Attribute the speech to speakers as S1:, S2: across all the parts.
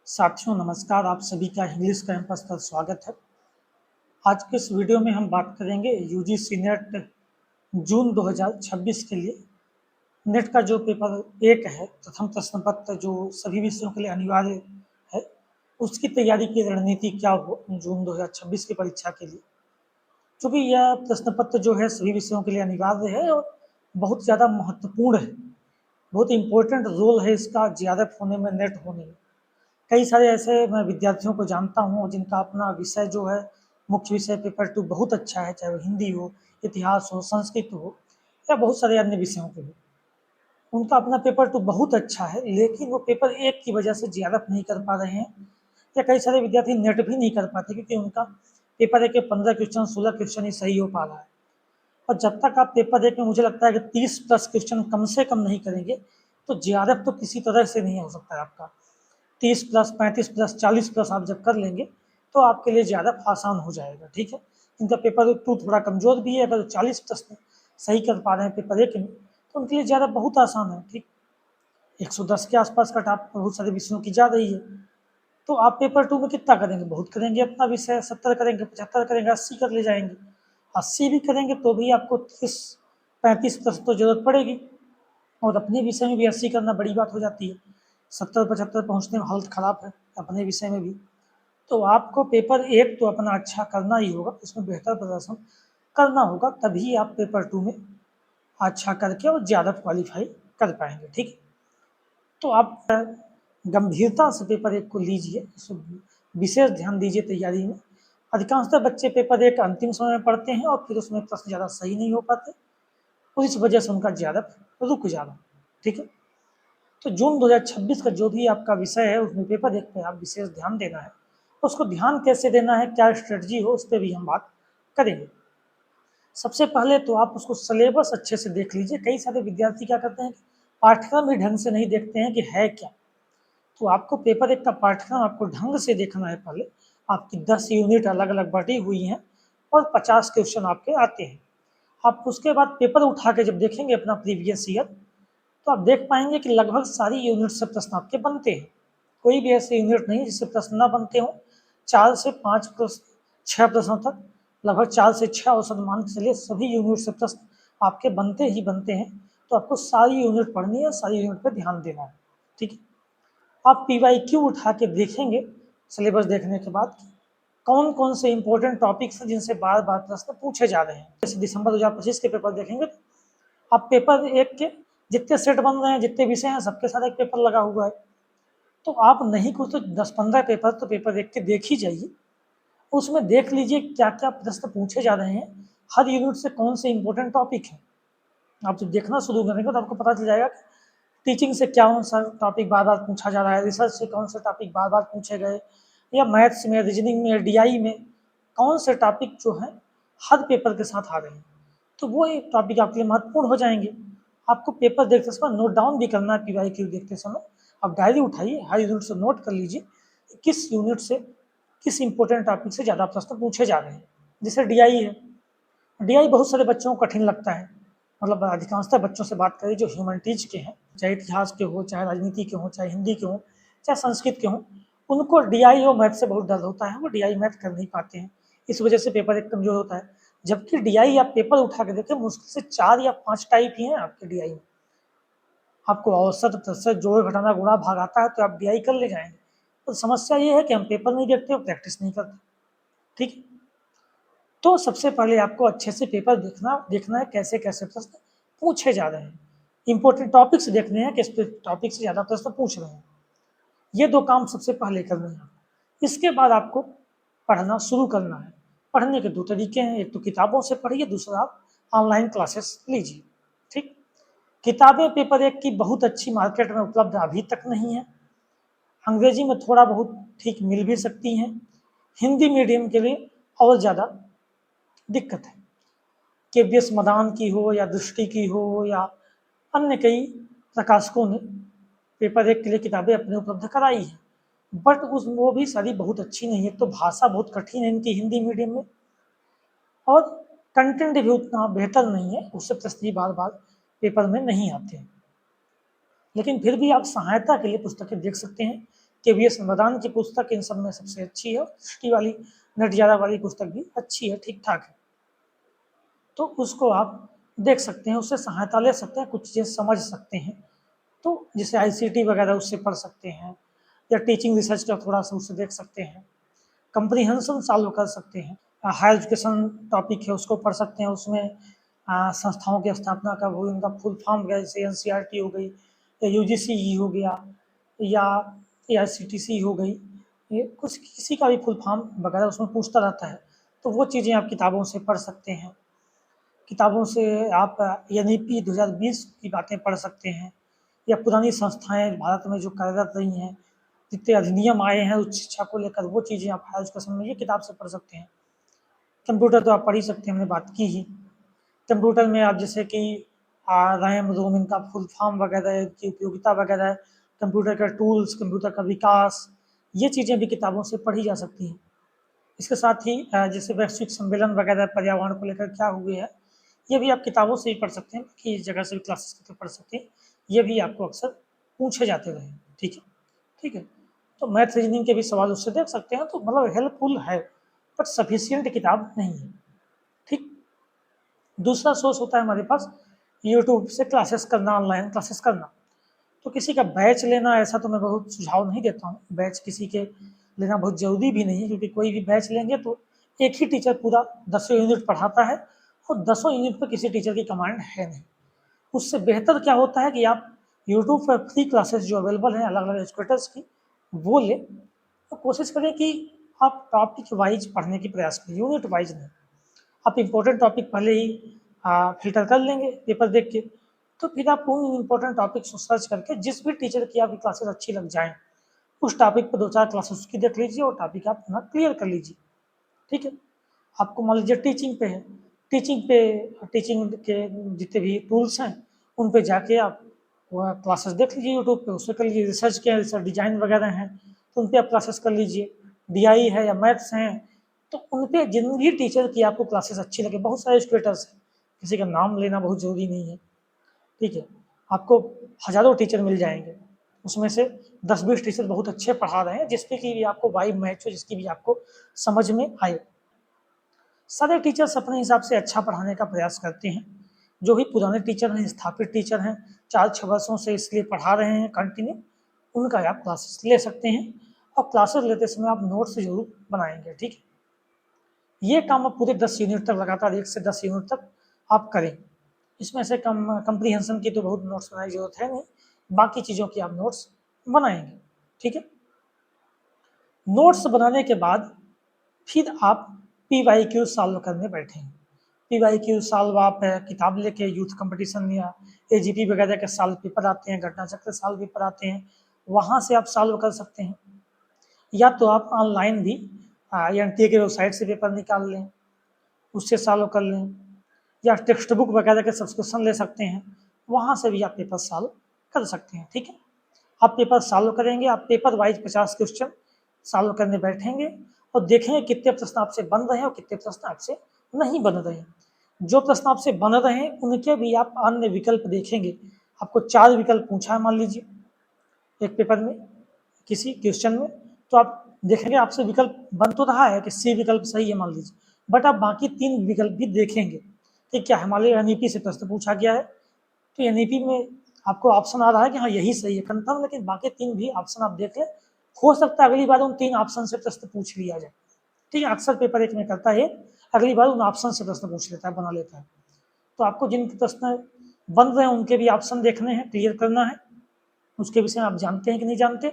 S1: साथियों नमस्कार, आप सभी का इंग्लिश कैंपस पर स्वागत है। आज के इस वीडियो में हम बात करेंगे यूजीसी नेट जून 2026 के लिए। नेट का जो पेपर 1 है, प्रथम प्रश्न पत्र जो सभी विषयों के लिए अनिवार्य है, उसकी तैयारी की रणनीति क्या हो जून 2026 की परीक्षा के लिए। चूँकि यह प्रश्न पत्र जो है सभी विषयों के लिए अनिवार्य है और बहुत ज़्यादा महत्वपूर्ण है, बहुत इम्पोर्टेंट रोल है इसका जेआरएफ होने में, नेट होने में। कई सारे ऐसे मैं विद्यार्थियों को जानता हूँ जिनका अपना विषय जो है, मुख्य विषय पेपर 2 बहुत अच्छा है, चाहे वो हिंदी हो, इतिहास हो, संस्कृत हो या बहुत सारे अन्य विषयों के हो। उनका अपना पेपर 2 बहुत अच्छा है, लेकिन वो पेपर 1 की वजह से जेआरएफ नहीं कर पा रहे हैं या कई सारे विद्यार्थी नेट भी नहीं कर पाते क्योंकि उनका पेपर 1 के 15 क्वेश्चन, 16 क्वेश्चन ही सही हो पा रहा है। और जब तक आप पेपर 1 में मुझे लगता है कि 30 प्लस क्वेश्चन कम से कम नहीं करेंगे, तो जेआरएफ तो किसी तरह से नहीं हो सकता है आपका। 30 प्लस, 35 प्लस, 40 प्लस आप जब कर लेंगे, तो आपके लिए ज़्यादा आसान हो जाएगा, ठीक है। इनका पेपर 2 थोड़ा कमज़ोर भी है, अगर 40 प्रश्न सही कर पा रहे हैं पेपर 1 में, तो उनके लिए ज़्यादा बहुत आसान है, ठीक। 110 के आसपास कट ऑफ बहुत सारे विषयों की जा रही है, तो आप पेपर 2 में कितना करेंगे? बहुत करेंगे, अपना विषय 70 करेंगे, 75 करेंगे, 80 कर ले जाएंगे। 80 भी करेंगे तो भी आपको 30-35 प्रश्न तो जरूरत पड़ेगी, और अपने विषय में भी 80 करना बड़ी बात हो जाती है। 70-75 पहुँचने में हालत ख़राब है अपने विषय में भी। तो आपको पेपर 1 तो अपना अच्छा करना ही होगा, उसमें बेहतर प्रदर्शन करना होगा, तभी आप पेपर 2 में अच्छा करके और ज़्यादा क्वालीफाई कर पाएंगे, ठीक है। तो आप गंभीरता से पेपर 1 को लीजिए, इसमें विशेष ध्यान दीजिए तैयारी में। अधिकांशतः बच्चे पेपर 1 अंतिम समय में पढ़ते हैं और फिर उसमें प्रश्न ज़्यादा सही नहीं हो पाते, और इस वजह से उनका ज़्यादा रुक जाना, ठीक है। तो जून 2026 का जो भी आपका विषय है, उसमें पेपर 1 पे आप विशेष ध्यान देना है। उसको ध्यान कैसे देना है, क्या स्ट्रेटजी हो, उस पर भी हम बात करेंगे। सबसे पहले तो आप उसको सिलेबस अच्छे से देख लीजिए। कई सारे विद्यार्थी क्या करते हैं कि पाठ्यक्रम ही ढंग से नहीं देखते हैं कि है क्या। तो आपको पेपर 1 का पाठ्यक्रम आपको ढंग से देखना है पहले। आपकी 10 यूनिट अलग अलग बटी हुई हैं और 50 क्वेश्चन आपके आते हैं। आप उसके बाद पेपर उठा के जब देखेंगे अपना प्रीवियस ईयर, तो आप देख पाएंगे कि लगभग सारी यूनिट से प्रश्न आपके बनते हैं। कोई भी ऐसे यूनिट नहीं जिससे प्रश्न ना बनते हों। 4 से 5 प्रश्न, 6 प्रश्नों तक, लगभग 4 से 6 औसत मान के चलिए सभी यूनिट से प्रश्न आपके बनते ही बनते हैं। तो आपको सारी यूनिट पढ़नी है, सारी यूनिट पर ध्यान देना है, ठीक है। आप PYQ उठा के देखेंगे सिलेबस देखने के बाद, कौन कौन से इंपॉर्टेंट टॉपिक्स हैं जिनसे बार बार प्रश्न पूछे जा रहे हैं। जैसे दिसंबर 2025 के पेपर देखेंगे, अब पेपर 1 के जितने सेट बन रहे हैं, जितने विषय हैं, सबके साथ एक पेपर लगा हुआ है। तो आप नहीं कुछ तो 10-15 पेपर तो पेपर 1 के देख ही जाइए। उसमें देख लीजिए क्या क्या प्रश्न पूछे जा रहे हैं, हर यूनिट से कौन से इंपॉर्टेंट टॉपिक है। आप जब देखना शुरू करेंगे तो आपको पता चल जाएगा कि टीचिंग से कौन सा टॉपिक बार बार पूछा जा रहा है, रिसर्च से कौन से टॉपिक बार बार पूछे गए, या मैथ्स में, रीजनिंग में, DI में कौन से टॉपिक जो है हर पेपर के साथ आ रहे हैं। तो वो एक टॉपिक आपके लिए महत्वपूर्ण हो जाएंगे। आपको पेपर देखते समय नोट डाउन भी करना है। PYQ देखते समय आप डायरी उठाइए, हर यूनिट से नोट कर लीजिए किस यूनिट से किस इंपॉर्टेंट टॉपिक से ज़्यादा प्रश्न पूछे जा रहे हैं। जैसे DI है, DI बहुत सारे बच्चों को कठिन लगता है। मतलब अधिकांशतः बच्चों से बात करें जो ह्यूमैनिटीज के हैं, चाहे इतिहास के हो, चाहे राजनीति के हो, चाहे हिंदी के हो, चाहे संस्कृत के हो, उनको DI और मैथ से बहुत डर होता है, वो DI मैथ कर नहीं पाते हैं। इस वजह से पेपर 1 कमजोर होता है। जबकि DI आप पेपर उठा के देखें, मुश्किल से 4 या 5 टाइप ही हैं आपके DI में। आपको औसत, प्रतिशत, जोड़, घटाना, गुणा, भाग आता है तो आप DI कर ले जाएंगे। तो समस्या ये है कि हम पेपर नहीं देखते और प्रैक्टिस नहीं करते, ठीक है। तो सबसे पहले आपको अच्छे से पेपर देखना है कैसे कैसे प्रश्न पूछे जा रहे हैं। इंपॉर्टेंट टॉपिक्स देखने हैं, किस टॉपिक से ज़्यादा प्रश्न पूछ रहे हैं। ये 2 काम सबसे पहले करने हैं। इसके बाद आपको पढ़ना शुरू करना है। पढ़ने के 2 तरीके हैं, एक तो किताबों से पढ़िए, दूसरा आप ऑनलाइन क्लासेस लीजिए, ठीक। किताबें पेपर 1 की बहुत अच्छी मार्केट में उपलब्ध अभी तक नहीं है। अंग्रेजी में थोड़ा बहुत ठीक मिल भी सकती हैं। हिंदी मीडियम के लिए और ज़्यादा दिक्कत है। KVS मदान की हो या दृष्टि की हो या अन्य कई प्रकाशकों ने पेपर 1 के लिए किताबें अपने उपलब्ध कराई हैं, बट वो भी सारी बहुत अच्छी नहीं है। तो भाषा बहुत कठिन है इनकी हिंदी मीडियम में, और कंटेंट भी उतना बेहतर नहीं है, उससे प्रश्न बार बार पेपर में नहीं आते हैं। लेकिन फिर भी आप सहायता के लिए पुस्तकें देख सकते हैं। KVS नवदान की पुस्तक इन सब में सबसे अच्छी है। दृष्टि वाली नटजारा वाली पुस्तक भी अच्छी है, ठीक ठाक है, तो उसको आप देख सकते हैं, उससे सहायता ले सकते हैं, कुछ चीज़ें समझ सकते हैं। तो जैसे ICT वगैरह उससे पढ़ सकते हैं, या टीचिंग रिसर्च का थोड़ा सा उससे देख सकते हैं, कंप्रीहेंशन सॉल्व कर सकते हैं। हायर एजुकेशन टॉपिक है उसको पढ़ सकते हैं, उसमें संस्थाओं की स्थापना कब हुई, उनका फुल फॉर्म वगैरह, जैसे NCERT हो गई, या UGC हो गया, या AICTC हो गई, ये कुछ किसी का भी फुल फॉर्म वगैरह उसमें पूछता रहता है, तो वो चीज़ें आप किताबों से पढ़ सकते हैं। किताबों से आप NEP 2020 की बातें पढ़ सकते हैं, या पुरानी संस्थाएं भारत में जो कार्यरत रही हैं, जितने अधिनियम आए हैं उच्च शिक्षा को लेकर, वो चीज़ें आप हायर एजुकेशन में ये किताब से पढ़ सकते हैं। कंप्यूटर तो आप पढ़ ही सकते हैं, हमने बात की ही। कंप्यूटर में आप जैसे कि रैम रोम इनका फुल फॉर्म वगैरह की उपयोगिता वगैरह, कंप्यूटर का टूल्स, कंप्यूटर का विकास, ये चीज़ें भी किताबों से पढ़ी जा सकती हैं। इसके साथ ही जैसे वैश्विक सम्मेलन वगैरह पर्यावरण को लेकर क्या हुए हैं, ये भी आप किताबों से ही पढ़ सकते हैं, कि इस जगह से भी क्लासेस करके पढ़ सकते हैं, ये भी आपको अक्सर पूछे जाते रहे। ठीक है, ठीक है, तो मैथ रीजनिंग के भी सवाल उससे देख सकते हैं, तो मतलब हेल्पफुल है, बट सफिशियंट किताब नहीं है। ठीक, दूसरा सोर्स होता है हमारे पास यूट्यूब से क्लासेस करना, ऑनलाइन क्लासेस करना। तो किसी का बैच लेना, ऐसा तो मैं बहुत सुझाव नहीं देता हूँ, बैच किसी के लेना बहुत ज़रूरी भी नहीं है, क्योंकि कोई भी बैच लेंगे तो एक ही टीचर पूरा 10 यूनिट पढ़ाता है, और 10 यूनिट पर किसी टीचर की कमांड है नहीं। उससे बेहतर क्या होता है कि आप यूट्यूब पर फ्री क्लासेस जो अवेलेबल हैं अलग अलग एजुकेटर्स की, वो लें, तो कोशिश करें कि आप टॉपिक वाइज पढ़ने की प्रयास करें, यूनिट वाइज नहीं। आप इम्पोर्टेंट टॉपिक पहले ही फिल्टर कर लेंगे पेपर देख के, तो फिर आप उन इम्पोर्टेंट टॉपिक्स को सर्च करके जिस भी टीचर की आपकी क्लासेस अच्छी लग जाएँ, उस टॉपिक पर 2-4 क्लासेस उसकी देख लीजिए और टॉपिक आप अपना क्लियर कर लीजिए। ठीक है, आपको मान लीजिए टीचिंग पे है, टीचिंग के जितने भी टूल्स हैं उन पे जाके आप वह क्लासेस देख लीजिए यूट्यूब पे, उससे कर लीजिए। रिसर्च के रिसर्च डिजाइन वगैरह हैं तो उन पे आप क्लासेस कर लीजिए। DI है या मैथ्स हैं, तो उन पे जिन भी टीचर की आपको क्लासेस अच्छी लगे, बहुत सारे एजुकेटर्स हैं, किसी का नाम लेना बहुत ज़रूरी नहीं है। ठीक है, आपको हज़ारों टीचर मिल जाएंगे, उसमें से 10-20 टीचर बहुत अच्छे पढ़ा रहे हैं, जिसपे की भी आपको वाइब मैच हो, जिसकी भी आपको समझ में आए। सारे टीचर्स अपने हिसाब से अच्छा पढ़ाने का प्रयास करते हैं। जो भी पुराने टीचर हैं, स्थापित टीचर हैं, 4-6 वर्षों से इसलिए पढ़ा रहे हैं कंटिन्यू, उनका आप क्लासेस ले सकते हैं, और क्लासेस लेते समय आप नोट्स ज़रूर बनाएंगे। ठीक है, ये काम आप पूरे 10 यूनिट तक लगातार 1 से 10 यूनिट तक आप करें। इसमें से कंप्रीहेंशन की तो बहुत नोट्स बनाने की जरूरत है नहीं, बाकी चीज़ों की आप नोट्स बनाएंगे। ठीक है, नोट्स बनाने के बाद फिर आप PYQ सॉल्व करने बैठेंगे। PYQ सॉल्व आप किताब लेके यूथ कंपटीशन या AGP वगैरह के सॉल्व पेपर आते हैं, घटना चक्र सॉल्व पेपर आते हैं, वहाँ से आप सॉल्व कर सकते हैं। या तो आप ऑनलाइन भी NTA के वेबसाइट से पेपर निकाल लें, उससे सॉल्व कर लें, या टेक्स्ट बुक वगैरह के सब्सक्रिप्शन ले सकते हैं, वहाँ से भी आप पेपर सॉल्व कर सकते हैं। ठीक है, आप पेपर सॉल्व करेंगे, आप पेपर वाइज 50 क्वेश्चन सॉल्व करने बैठेंगे, और देखेंगे कितने प्रश्न आपसे बन रहे हैं और कितने प्रश्न आपसे नहीं बन रहे हैं। जो प्रश्न आपसे बन रहे हैं उनके भी आप अन्य विकल्प देखेंगे। आपको 4 विकल्प पूछा है मान लीजिए एक पेपर में, किसी क्वेश्चन में, तो आप देखेंगे आपसे विकल्प बन तो रहा है कि C विकल्प सही है मान लीजिए, बट आप बाकी 3 विकल्प भी देखेंगे कि क्या हमारे NEP से प्रश्न पूछा गया है, तो NEP में आपको ऑप्शन आ रहा है कि हाँ यही सही है कंफर्म, लेकिन बाकी 3 भी ऑप्शन आप देख लें, हो सकता है अगली बार उन 3 ऑप्शन से प्रश्न पूछ लिया जाए। ठीक है, अक्सर पेपर 1 में करता है, अगली बार उन ऑप्शन से प्रश्न पूछ लेता है, बना लेता है। तो आपको जिन प्रश्न बन रहे हैं उनके भी ऑप्शन देखने हैं, क्लियर करना है, उसके विषय में आप जानते हैं कि नहीं जानते।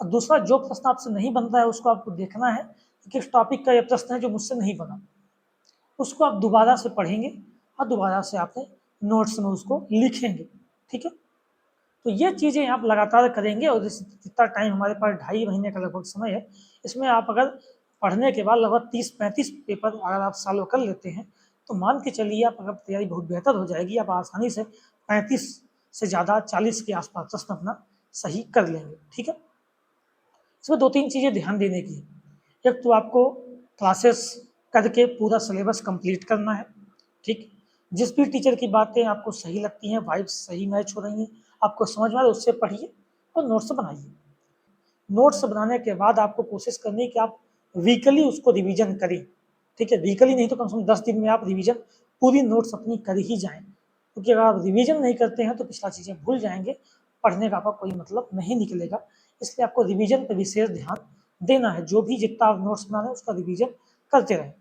S1: और दूसरा, जो प्रश्न आपसे नहीं बन रहा है उसको आपको देखना है कि किस टॉपिक का ये प्रश्न है जो मुझसे नहीं बना, उसको आप दोबारा से पढ़ेंगे और दोबारा से आपने नोट्स में उसको लिखेंगे। ठीक है, तो ये चीज़ें आप लगातार करेंगे, और जितना टाइम हमारे पास 2.5 महीने का लगभग समय है, इसमें आप अगर पढ़ने के बाद लगभग 30-35 पेपर अगर आप सॉल्व कर लेते हैं, तो मान के चलिए आप अगर तैयारी बहुत बेहतर हो जाएगी, आप आसानी से 35 से ज़्यादा 40 के आसपास प्रश्न अपना सही कर लेंगे। ठीक है, इसमें 2-3 चीज़ें ध्यान देने की है। एक तो आपको क्लासेस करके पूरा सिलेबस कंप्लीट करना है। ठीक, जिस भी टीचर की बातें आपको सही लगती हैं, वाइब्स सही मैच हो रही हैं, आपको समझ में आ रहा है, उससे पढ़िए और नोट्स बनाइए। नोट्स बनाने के बाद आपको कोशिश करनी है कि आप वीकली उसको रिवीजन करें, ठीक है। वीकली नहीं तो कम से कम 10 दिन में आप रिवीजन पूरी नोट्स अपनी कर ही जाएं, क्योंकि अगर आप रिवीजन नहीं करते हैं तो पिछला चीज़ें भूल जाएंगे, पढ़ने का आपका कोई मतलब नहीं निकलेगा। इसलिए आपको रिवीजन पर विशेष ध्यान देना है। जो भी जितना आप नोट्स बना रहे हैं उसका रिवीजन करते रहें।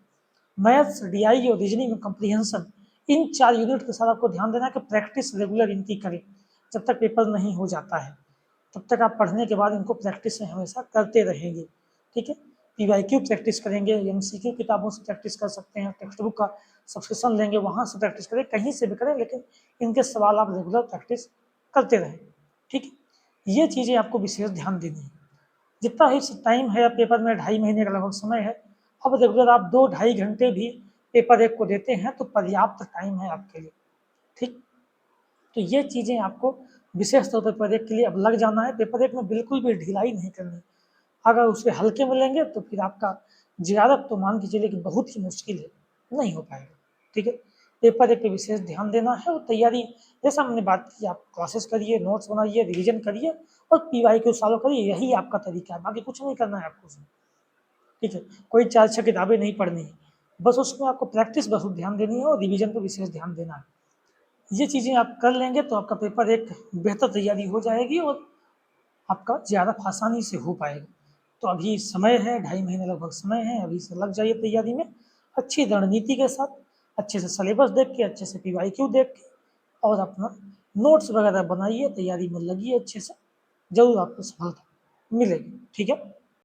S1: मैथ्स, डीआई और रीजनिंग में कंप्रीहेंशन, इन 4 यूनिट के साथ आपको ध्यान देना है कि प्रैक्टिस रेगुलर इनकी करें। जब तक पेपर नहीं हो जाता है तब तक आप पढ़ने के बाद इनको प्रैक्टिस हमेशा करते रहेंगे, ठीक है। पीवाईक्यू प्रैक्टिस करेंगे, एमसीक्यू किताबों से प्रैक्टिस कर सकते हैं, टेक्स्ट बुक का सब्सक्रिप्शन लेंगे वहाँ से प्रैक्टिस करें, कहीं से भी करें, लेकिन इनके सवाल आप रेगुलर प्रैक्टिस करते रहें, ठीक है। ये चीज़ें आपको विशेष ध्यान देनी है। जितना ही टाइम है पेपर में, 2.5 महीने का लगभग समय है। अब रेगुलर आप 2-2.5 घंटे भी पेपर एक को देते हैं तो पर्याप्त टाइम है आपके लिए, ठीक। तो ये चीज़ें आपको विशेष तौर पर पेपर एक के लिए अब लग जाना है। पेपर एक में बिल्कुल भी ढिलाई नहीं करनी। अगर उसे हल्के में लेंगे तो फिर आपका ज़्यादा तो मान के चलिए कि बहुत ही मुश्किल है, नहीं हो पाएगा, ठीक है। पेपर एक पे विशेष ध्यान देना है और तैयारी, जैसा हमने बात की, आप क्लासेस करिए, नोट्स बनाइए, रिवीजन करिए और पीवाईक्यू सॉल्व करिए, यही आपका तरीका है। बाकी कुछ नहीं करना है आपको उसमें, ठीक है। कोई 4-6 किताबें नहीं पढ़नी है, बस उसमें आपको प्रैक्टिस बस ध्यान देनी है और रिवीजन पर विशेष ध्यान देना है। ये चीज़ें आप कर लेंगे तो आपका पेपर एक बेहतर तैयारी हो जाएगी और आपका ज़्यादा आसानी से हो पाएगा। तो अभी समय है, 2.5 महीने लगभग समय है, अभी से लग जाइए तैयारी में अच्छी रणनीति के साथ, अच्छे से सिलेबस देख के, अच्छे से पीवाईक्यू देख के और अपना नोट्स वगैरह बनाइए, तैयारी में लगिए अच्छे से, ज़रूर आपको सफलता मिलेगी, ठीक है।